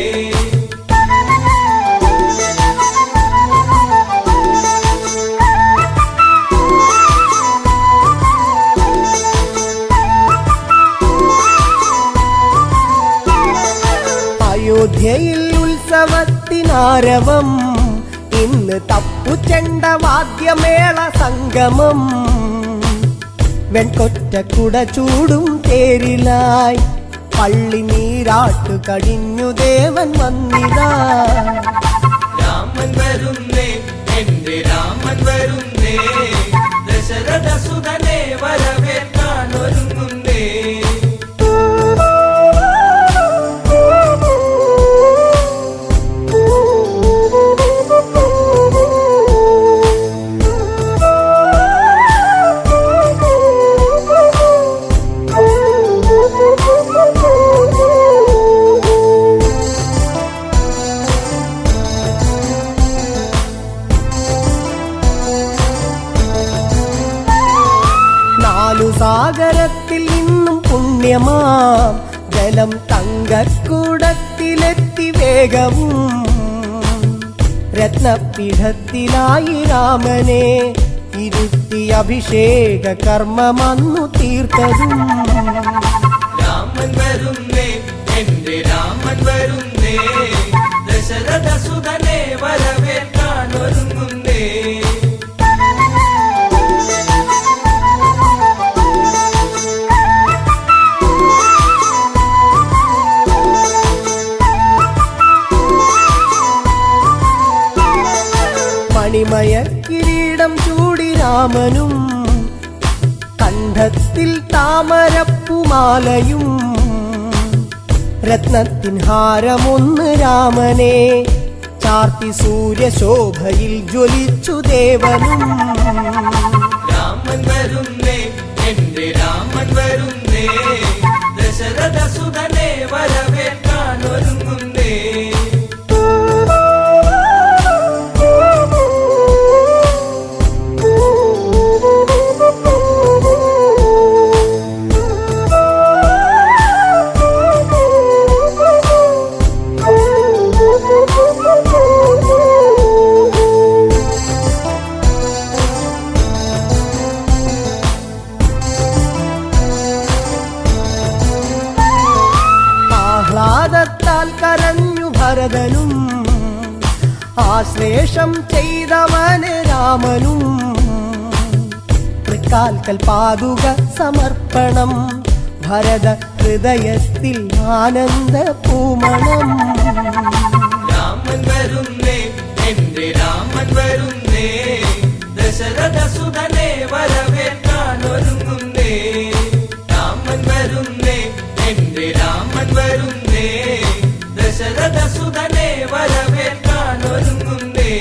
അയോധ്യയിൽ ഉത്സവത്തിനാരവം, ഇന്ന് തപ്പുചെണ്ട വാദ്യമേള സംഗമം, വെൺകൊറ്റ കുട ചൂടും തേരിലായി പള്ളി നീരാട്ടു കഴിഞ്ഞു ദേവൻ വന്നിതാ. രാമൻ വരുന്നേ, എന്റെ രാമൻ വരുന്നേ, ദശരഥസുതനെ വരവേൽക്കാനൊരുങ്ങുന്നേ. സാഗരത്തിൽ നിന്നും പുണ്യമാം ജലം തങ്കക്കൂടത്തിലെത്തി വേഗവും, രത്നപീഠത്തിലായി രാമനെ ഇരുത്തി അഭിഷേക കർമ്മമന്നു തീർത്തതും. രാമൻ വരുന്നേ, എന്റെ രാമൻ വരുന്നേ, ദശരഥസുതനെ വരവേൽക്കാനൊരുങ്ങുന്നേ. മണിമയ കിരീടം ചൂടി രാമനും കണ്ഠത്തിൽ താമരപ്പുമാലയും രത്നത്തിൻ ഹാരമൊന്ന് രാമനെ ചാർത്തി സൂര്യശോഭയിൽ ജ്വലിച്ചു ദേവനും. രാമൻ വരുന്നേ എന്റെ രാമൻ വരുന്നേ ദശരഥ സുതനെ വരവേൽക്കാൻ ഒരുങ്ങുന്നേ. ആഹ്ലാദത്താൽ കരഞ്ഞു ഭരതനും ആശ്ലേഷം ചെയ്തവന് രാമനും. തൃക്കാൽക്കൽ പാതുക സമർപ്പണം ഭരത ഹൃദയത്തിൽ ആനന്ദ പൂമണം. രാമൻ വരുന്നേ എന്റെ രാമൻ വരുന്നേ ദശരഥ സുതനെ വരവേൽക്കാൻ ഒരുങ്ങുന്നേ. രാമൻ വരുന്നേ എന്റെ രാമൻ വരുന്നേ ദശരഥ സുതനെ വരവേൽക്കാൻ ഒരുങ്ങുന്നേ.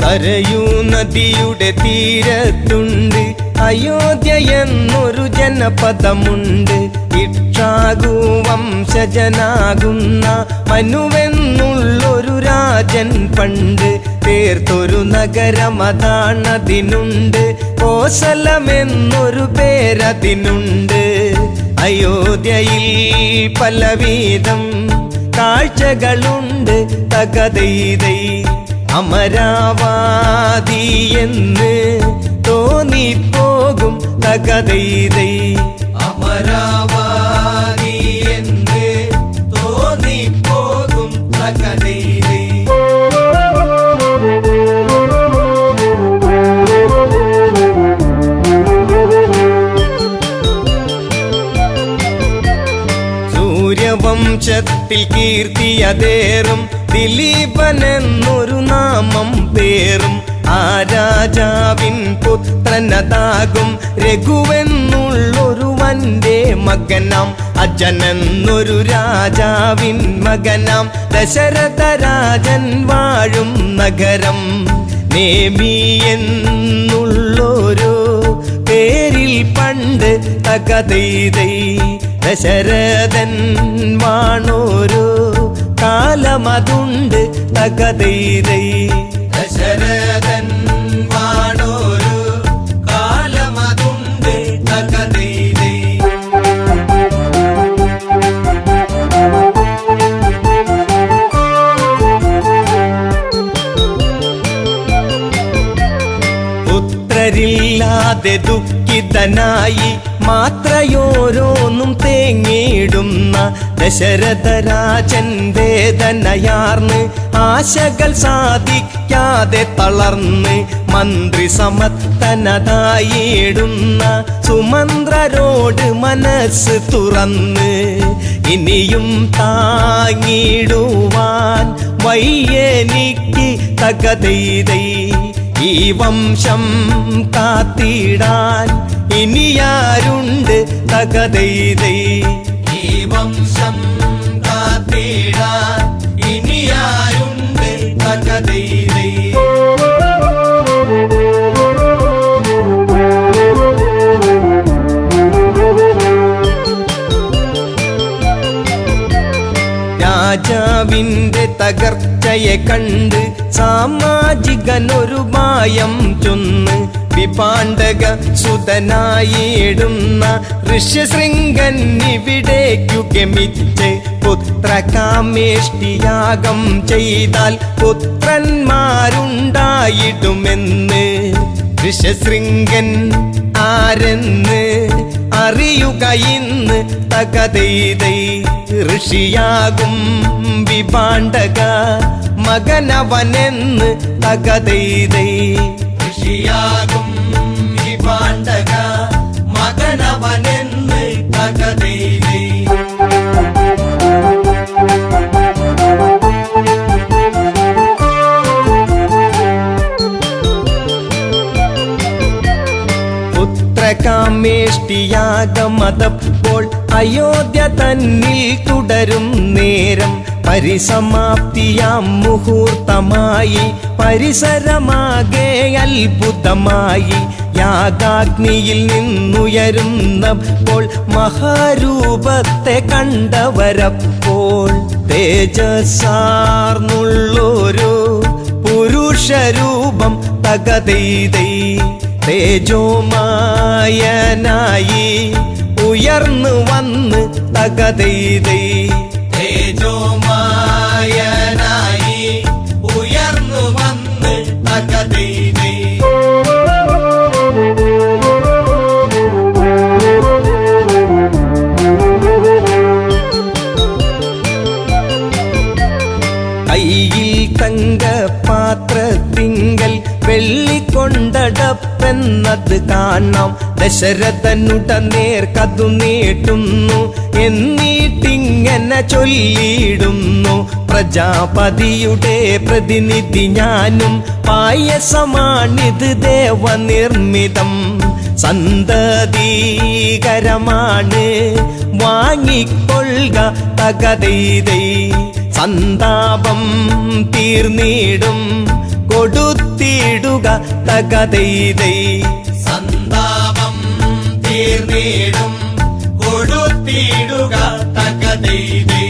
കരയൂ നദിയുടെ തീരത്തുണ്ട് അയോധ്യ എന്നൊരു ജനപദമുണ്ട്. ഇക്ഷാകു വംശജനാകുന്ന മനുവെന്നുള്ളൊരു രാജൻ പണ്ട് തീർത്തൊരു നഗരമതാണതിനുണ്ട്. കോസലമെന്നൊരു പേരതിനുണ്ട്. അയോധ്യയിൽ പലവിധം കാഴ്ചകളുണ്ട്. തകതൈതൈ അമരാവാദി എന്ന് തോന്നിപ്പോകും. തകതൈതൈ അമരാവാദി എന്ന് തോന്നിപ്പോകും. തകതൈതൈ സൂര്യവംശത്തിൽ കീർത്തിയതേറും ദിലീപനെന്നൊരു നാമം പേറും. ആ രാജാവിൻ പുത്രനതാകും രഘുവെന്നുള്ളൊരു വന്റെ മകനാം. അജനെന്നൊരു രാജാവിൻ മകനാം. ദശരഥ രാജൻ വാഴും നഗരം നേമി എന്നുള്ളൊരു പേരിൽ പണ്ട് തകതൈതൈ ദശരഥൻ വാണോരു കാലമതുണ്ട്. തകതൈതൈ ദശരഥൻ വാണോരു കാലമതുണ്ട്. തകതൈതൈ പുത്രരില്ലാതെ ദുഃഖിതനായി മാത്രയോരോന്നും തേങ്ങിയിടുന്ന ദശരഥരാജൻ വേദനയാർന്ന് ആശകൾ സാധിക്കാതെ തളർന്ന് മന്ത്രി സമത്തനതായിടുന്ന സുമന്ത്രരോട് മനസ്സ് തുറന്ന് ഇനിയും താങ്ങിടുവാൻ വയ്യെനിക്ക് തകതൈതൈ ഈ വംശം കാത്തിടാൻ ഇനിയാരുണ്ട് തകതൈതൈ ഈ വംശം കാത്തിടാൻ ഇനിയാരുണ്ട് തകതൈതൈ രാജാവിന്റെ തകർച്ചയെ കണ്ട് സാമാജികനൊരു മായം ചൊന്ന് വിപാണ്ഡക സുതനായിടുന്ന ഋഷ്യശൃംഗൻ ഇവിടേക്കു ഗമിച്ച് പുത്രകാമേഷ്ടിയാഗം ചെയ്താൽ പുത്രന്മാരുണ്ടായിടുമെന്ന് ഋഷ്യശൃംഗൻ ആരെന്ന് അറിയ പിറവിയുക ഇന്ന് തകതൈതൈ ഋഷിയാകും വിഭാണ്ഡക മകനവനെന്ന് തകതൈതൈ ഋഷിയാകും വിഭാണ്ഡക മകനവനെന്ന് തകതൈതൈ പുത്രകാമേഷ്ടിയാഗമതപ്പോൾ അയോധ്യ തന്നിൽ തുടരും നേരം പരിസമാപ്തിയാം മുഹൂർത്തമായി പരിസരമാകെ അത്ഭുതമായി യാഗാഗ്നിയിൽ നിന്നുയരുന്നപ്പോൾ മഹാരൂപത്തെ കണ്ടവരപ്പോൾ തേജസ്സാർന്നുള്ളൊരു പുരുഷരൂപം തകതൈതൈ തേജോമായനായി ഉയർന്നു വന്ന് തകതൈതൈ തേജോമായനായി ഉയർന്നു വന്ന് തകതൈതൈ കയ്യിൽ തങ്കപാത്രത്തിങ്കൽ വെള്ളിക്കൊണ്ടടപ്പെന്നത് കാണാം ദശരഥനുട നേർക്കതു നീട്ടുന്നു എന്നിട്ടിങ്ങനെ ചൊല്ലിയിടുന്നു പ്രജാപതിയുടെ പ്രതിനിധി ഞാനും പായസമാണിത് ദേവനിർമ്മിതം സന്തതീകരമാണ് വാങ്ങിക്കൊള്ളുക തകതൈതൈ സന്താപം തീർന്നിടും കൊടുത്തിടുക തകതൈതൈ സന്താപം തീർന്നിടും കൊടുത്തിടുക തകതൈതൈ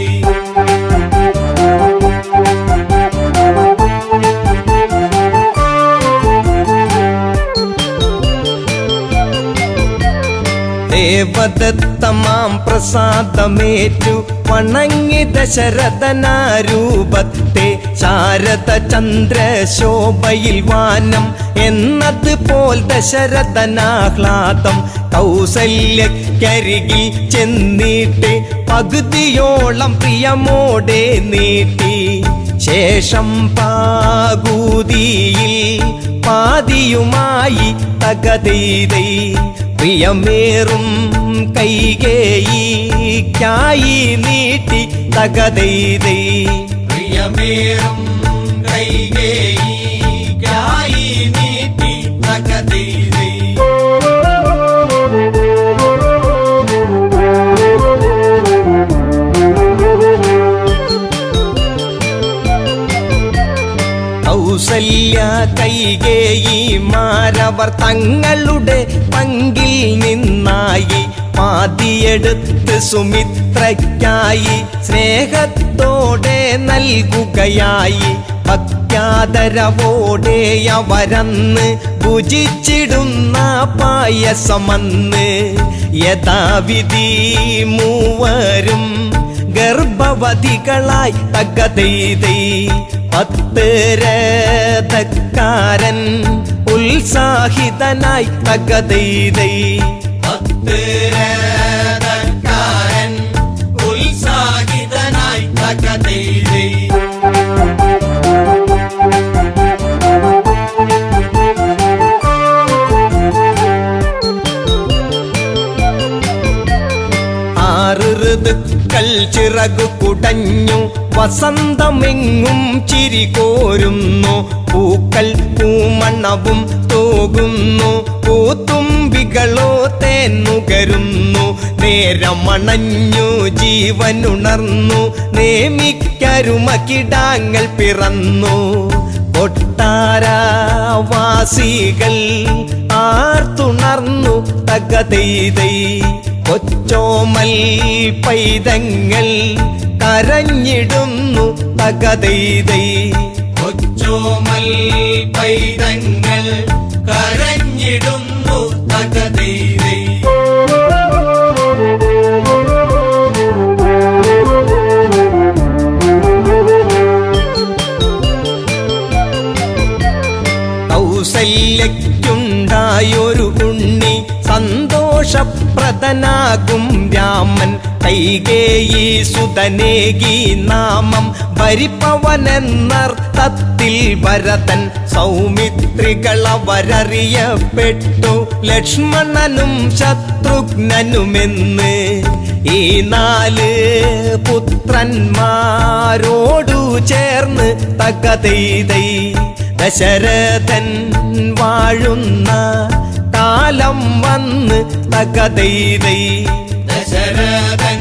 ദേവദത്തമാം പ്രസാദമേറ്റു വണങ്ങി ദശരഥനാരൂപത്തെ ശാരദ ചന്ദ്രശോഭയിൽ വാനം എന്നതുപോൽ ദശരഥനാഹ്ലാദം കൗസല്യക്കരികിൽ ചെന്നിട്ട് പകുതിയോളം പ്രിയമോടെ നീട്ടി ശേഷം പാകൂതിയിൽ പാതിയുമായി തകതൈതൈ പ്രിയമേറും കൈകേയിക്കായി നീട്ടി തകതൈതൈ പ്രിയമേറും കൈകേയിക്കായി നീട്ടി തകതൈതൈ കൗസല്യ കൈകേയിമാരവർ തങ്ങളുടെ പങ്കിൽ നിന്നായി പാതിയെടുത്ത് സുമിത്രയ്ക്കായി സ്നേഹത്തോടെ നൽകുകയായി ഭക്യാദരവോടെ അവരന്ന് ഭുജിച്ചിടുന്ന പായസമന്ന് യഥാവിധി മൂവരും ഗർഭവതികളായി തകതൈതൈ 10 രഥക്കാരൻ ഉത്സാഹിതനായി തകതൈതൈ 10 രഥക്കാരൻ ഉത്സാഹിതനായി തകതൈതൈ ഋതുക്കൾ ചിറകു കുടഞ്ഞു വസന്തമെങ്ങും ചിരി കോരുന്നു പൂക്കൾ പൂമണവും തൂകുന്നു പൂത്തുമ്പികളോ തേന്നുകരുന്നു നേരമണഞ്ഞു ജീവനുണർന്നു നേമിക്കരുമകിടാങ്ങൾ പിറന്നു കൊട്ടാരവാസികൾ ആർത്തുണർന്നു തകതൈതൈ കൊച്ചോമൽ പൈതങ്ങൾ കരഞ്ഞിടുന്നു തകതൈതൈ കൊച്ചോമൽ പൈതങ്ങൾ കരഞ്ഞിടുന്നു തകതൈതൈ കൗസല്യയ്ക്കുണ്ടായൊരു ഉണ്ണി സന്തോഷപ്രദനാ ഭരതനാകും രാമൻ കൈകേയി സുതനേകി നാമം ഭരിപ്പവനെന്നർത്ഥത്തിൽ ഭരതൻ സൗമിത്രികളവരറിയപ്പെട്ടു ലക്ഷ്മണനും ശത്രുഘ്നനുമെന്ന് ഈ 4 പുത്രന്മാരോടു ചേർന്ന് തകതൈതൈ ദശരഥൻ വാഴുന്ന കാലം വന്ന് തകതൈതൈ ദശരഥൻ